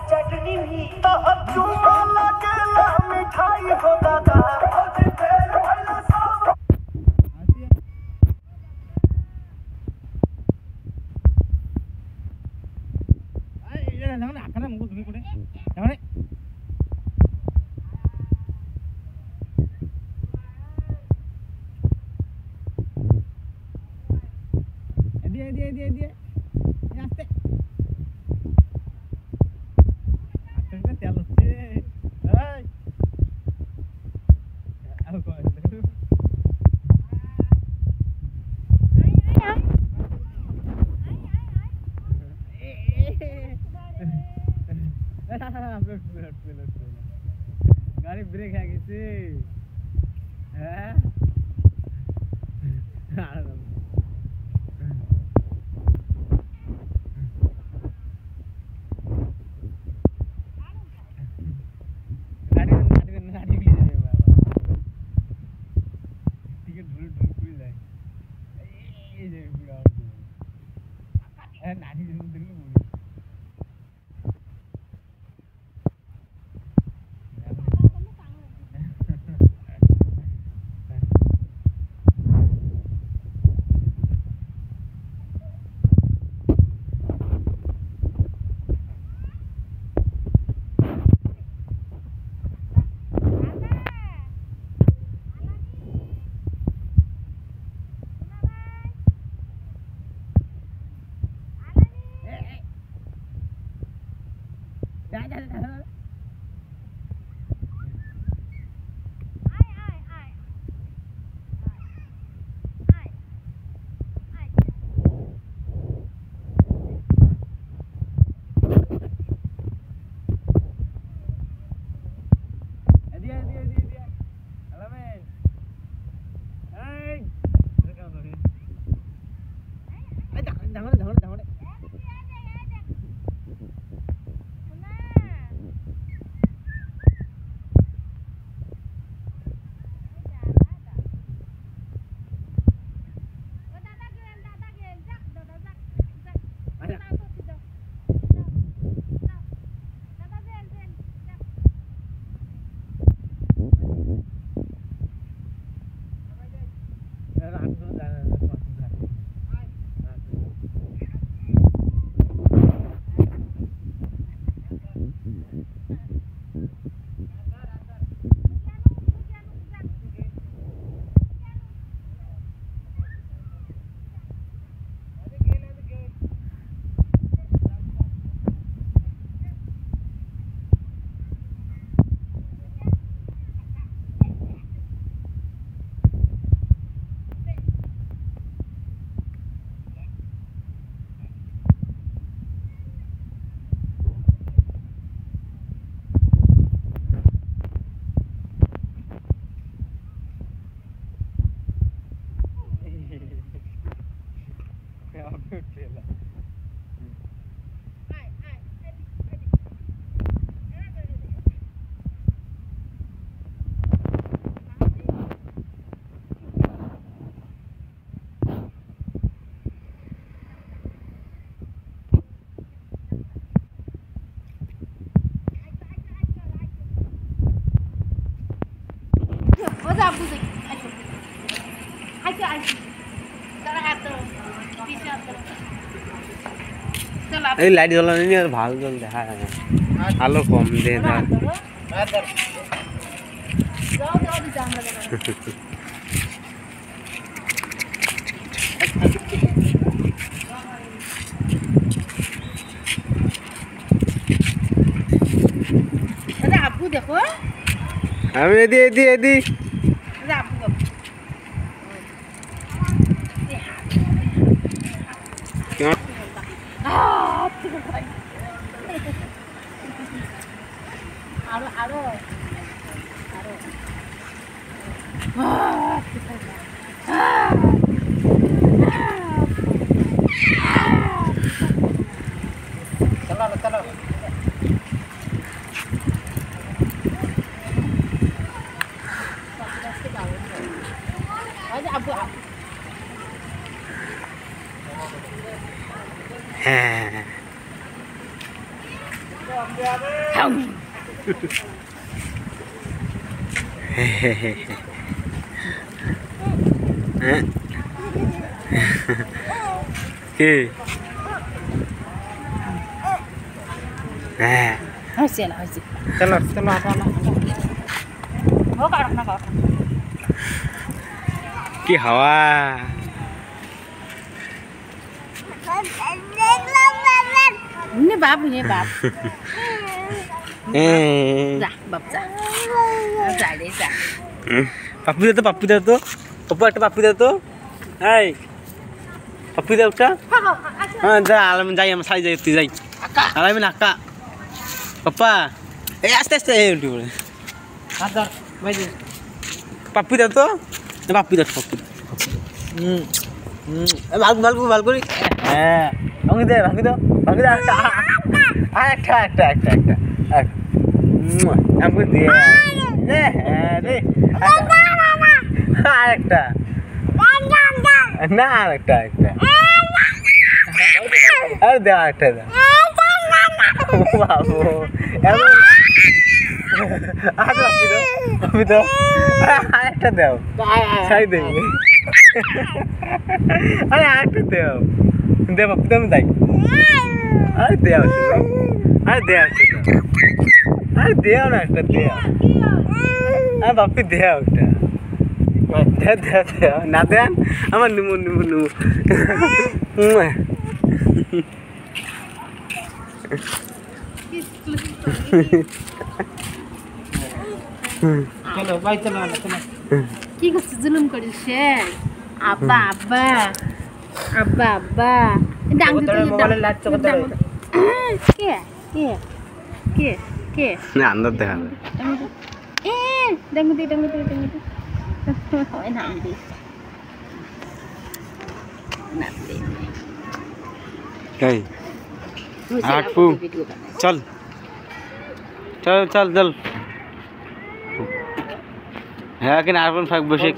चटनी भी तो चुमा लगेला मिठाई हो दादा dia nyaste akhirnya telus sih hai aku kok itu गाड़ी ब्रेक है किसी हैं এই লাইট জ্বলানো নিয়ে ভালো জল দেখা আলো কম দিয়ে দেয় আপু দেখো আমি এদি এদি এদি चलो হ্যাঁ কি হ্যাঁ হয়েছে না হয়েছে চলো চলো চলো হোক আর না হোক কি হাওয়া নে বাপ যা বাপ যা যা রে যা পাপ্পু দে তো পাপ্পু একটা পাপ্পু দে তো এই পাপ্পু দে একটা হ্যাঁ যা আলাম যাই আমার সাই যাই তুই যাই আলামি না আক্কা পাপ্পা এই আস্তে আস্তে উল্টি পড়ে হাত ধর ভাই দে পাপ্পু দে তো পাপ্পু দে ভাল করি হ্যাঁ ভাঙি দে একটা আমি দিয়ে রে আরেকটা না আরেকটা আরে দে আরেকটা দে বাবু এমন আমি তো আরেকটা দেও ছাই দে আরে আরেকটা দেও দে বাপু তুমি যাই আরে দেও আরে দে আরে দেও না একটা দেও আরে বাপি দেও একটা দে না দেন আমার নিমু চলো ভাই চলো চলো কি করছিস জুলুম করিস সে আব্বা ডাং দিতে মোবাইলের লাইট চোখে ধরে কে না আন্দাজ দেখাবে ডাং দিতে হয় না আমি এই আটপু চল হ্যাঁ কিনা আর থাক বসে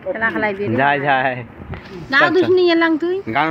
খেলা খেলাই দিয়ে যায় না দুশনি এলাম তুই গান